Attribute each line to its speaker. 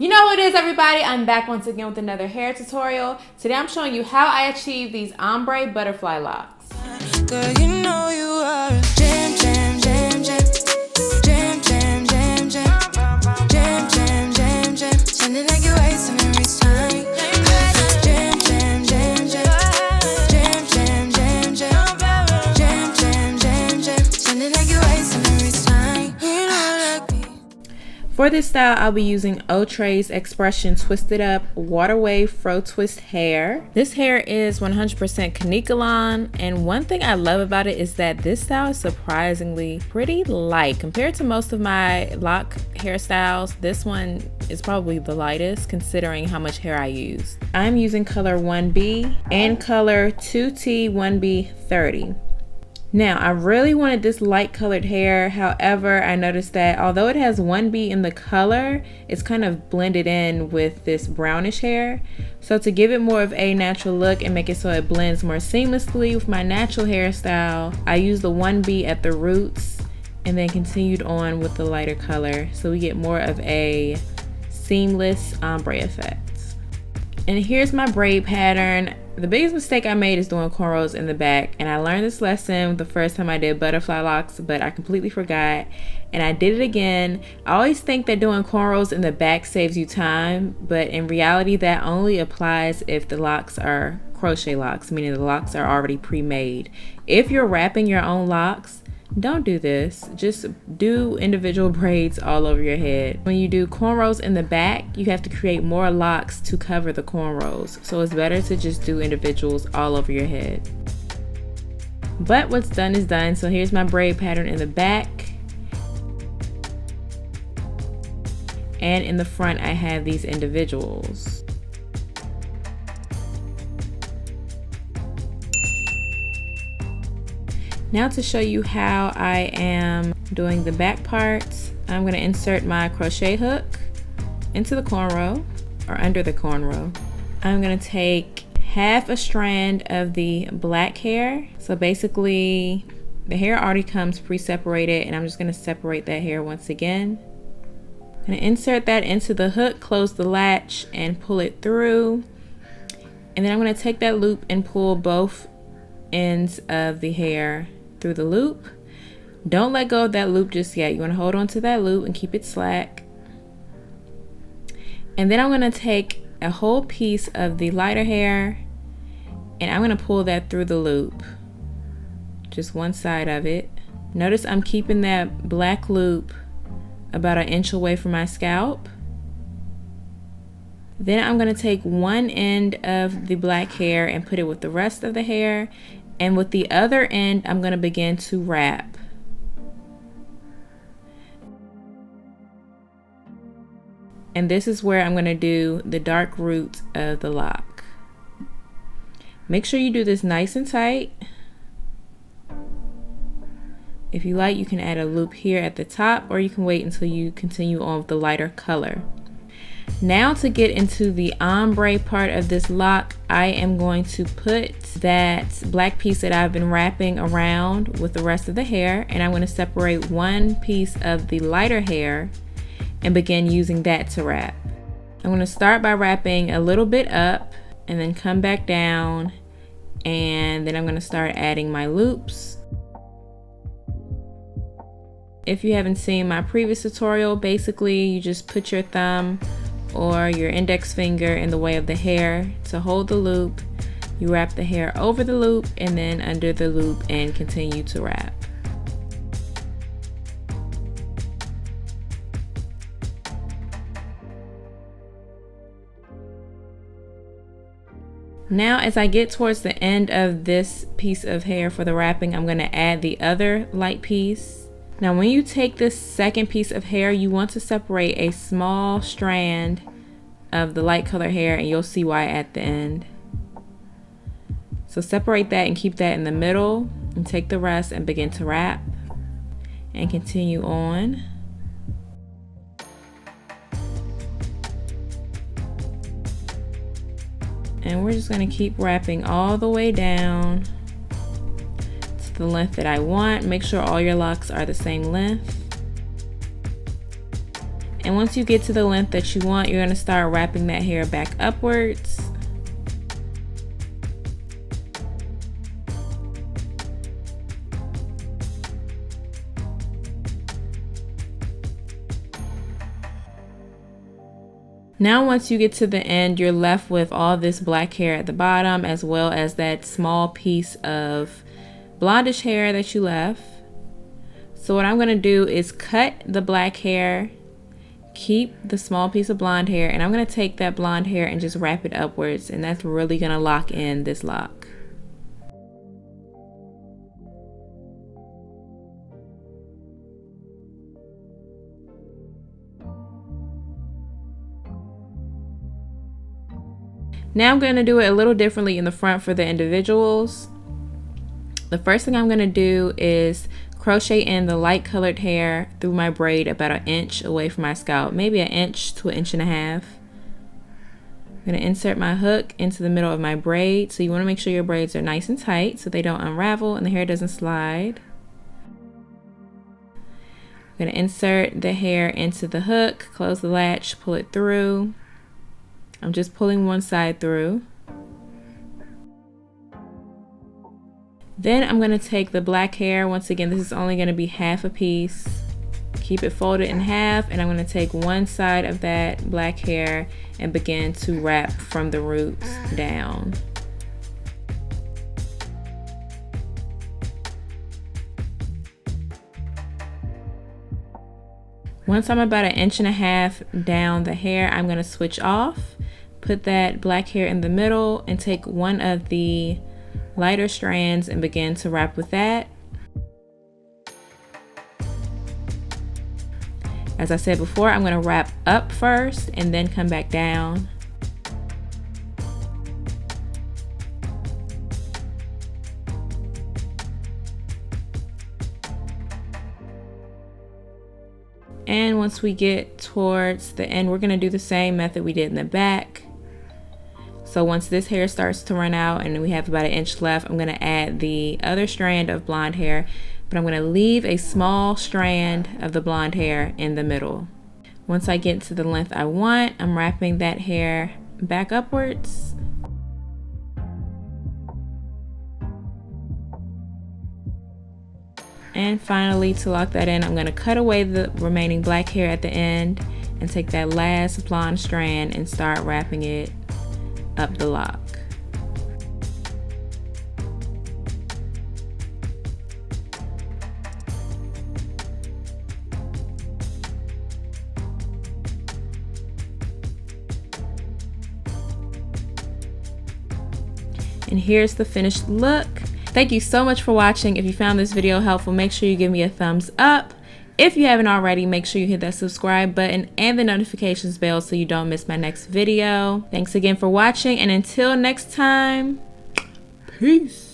Speaker 1: You know what it is, everybody? I'm back once again with another hair tutorial. Today I'm showing you how I achieve these ombre butterfly locks.
Speaker 2: Girl, you know you are a jam, jam, jam, jam. Jam, jam, jam, jam. Jam, jam, jam, jam. Sounding like you're wasting every time. Jam, jam, jam, jam. Jam, jam, jam, jam. Jam, jam, jam, jam. Sounding like you're wasting every time. You know like me.
Speaker 1: For this style, I'll be using Outre's X-PRESSION Twisted Up Waterwave Fro Twist hair. This hair is 100% Kanekalon, and one thing I love about it is that this style is surprisingly pretty light. Compared to most of my lock hairstyles, this one is probably the lightest considering how much hair I use. I'm using color 1B and color 2T1B30. Now, I really wanted this light colored hair. However, I noticed that although it has 1B in the color, it's kind of blended in with this brownish hair. So to give it more of a natural look and make it so it blends more seamlessly with my natural hairstyle, I used the 1B at the roots and then continued on with the lighter color so we get more of a seamless ombre effect. And here's my braid pattern. The biggest mistake I made is doing cornrows in the back, and I learned this lesson the first time I did butterfly locks, but I completely forgot and I did it again. I always think that doing cornrows in the back saves you time, but in reality that only applies if the locks are crochet locks, meaning the locks are already pre-made. If you're wrapping your own locks, don't do this. Just do individual braids all over your head. When you do cornrows in the back, you have to create more locks to cover the cornrows. So it's better to just do individuals all over your head. But what's done is done. So here's my braid pattern in the back. And in the front, I have these individuals. Now to show you how I am doing the back parts, I'm going to insert my crochet hook into the cornrow or under the cornrow. I'm going to take half a strand of the black hair. So basically the hair already comes pre-separated, and I'm just going to separate that hair once again. I'm going to insert that into the hook, close the latch and pull it through. And then I'm going to take that loop and pull both ends of the hair through the loop. Don't let go of that loop just yet. You want to hold on to that loop and keep it slack. And then I'm going to take a whole piece of the lighter hair and I'm going to pull that through the loop, just one side of it. Notice I'm keeping that black loop about 1 inch away from my scalp. Then I'm going to take one end of the black hair and put it with the rest of the hair, and with the other end I'm going to begin to wrap. And this is where I'm going to do the dark root of the lock. Make sure you do this nice and tight. If you like, you can add a loop here at the top, or you can wait until you continue on with the lighter color. Now to get into the ombre part of this lock, I am going to put that black piece that I've been wrapping around with the rest of the hair, and I'm going to separate one piece of the lighter hair and begin using that to wrap. I'm going to start by wrapping a little bit up and then come back down, and then I'm going to start adding my loops. If you haven't seen my previous tutorial, basically you just put your thumb or your index finger in the way of the hair to hold the loop. You wrap the hair over the loop and then under the loop and continue to wrap. Now as I get towards the end of this piece of hair for the wrapping, I'm going to add the other light piece. Now when you take this second piece of hair, you want to separate a small strand of the light color hair, and you'll see why at the end. So separate that and keep that in the middle, and take the rest and begin to wrap and continue on. And we're just going to keep wrapping all the way down to the length that I want. Make sure all your locks are the same length. And once you get to the length that you want, you're going to start wrapping that hair back upwards. Now once you get to the end, you're left with all this black hair at the bottom, as well as that small piece of blondish hair that you left. So what I'm going to do is cut the black hair, keep the small piece of blonde hair, and I'm going to take that blonde hair and just wrap it upwards, and that's really going to lock in this lock. Now I'm going to do it a little differently in the front for the individuals. The first thing I'm going to do is crochet in the light colored hair through my braid about 1 inch away from my scalp, maybe 1 inch to 1.5 inches. I'm going to insert my hook into the middle of my braid. So you want to make sure your braids are nice and tight so they don't unravel and the hair doesn't slide. I'm going to insert the hair into the hook, close the latch, pull it through. I'm just pulling one side through. Then I'm going to take the black hair. Once again, this is only going to be half a piece. Keep it folded in half, and I'm going to take one side of that black hair and begin to wrap from the roots down. Once I'm about 1.5 inches down the hair, I'm going to switch off, put that black hair in the middle, and take one of the lighter strands and begin to wrap with that. As I said before, I'm going to wrap up first and then come back down. And once we get towards the end, we're going to do the same method we did in the back. So once this hair starts to run out and we have about 1 inch left, I'm going to add the other strand of blonde hair, but I'm going to leave a small strand of the blonde hair in the middle. Once I get to the length I want, I'm wrapping that hair back upwards. And finally, to lock that in, I'm going to cut away the remaining black hair at the end and take that last blonde strand and start wrapping it up the lock. And here's the finished look. Thank you so much for watching. If you found this video helpful, make sure you give me a thumbs up. If you haven't already, make sure you hit that subscribe button and the notifications bell so you don't miss my next video. Thanks again for watching, and until next time, peace.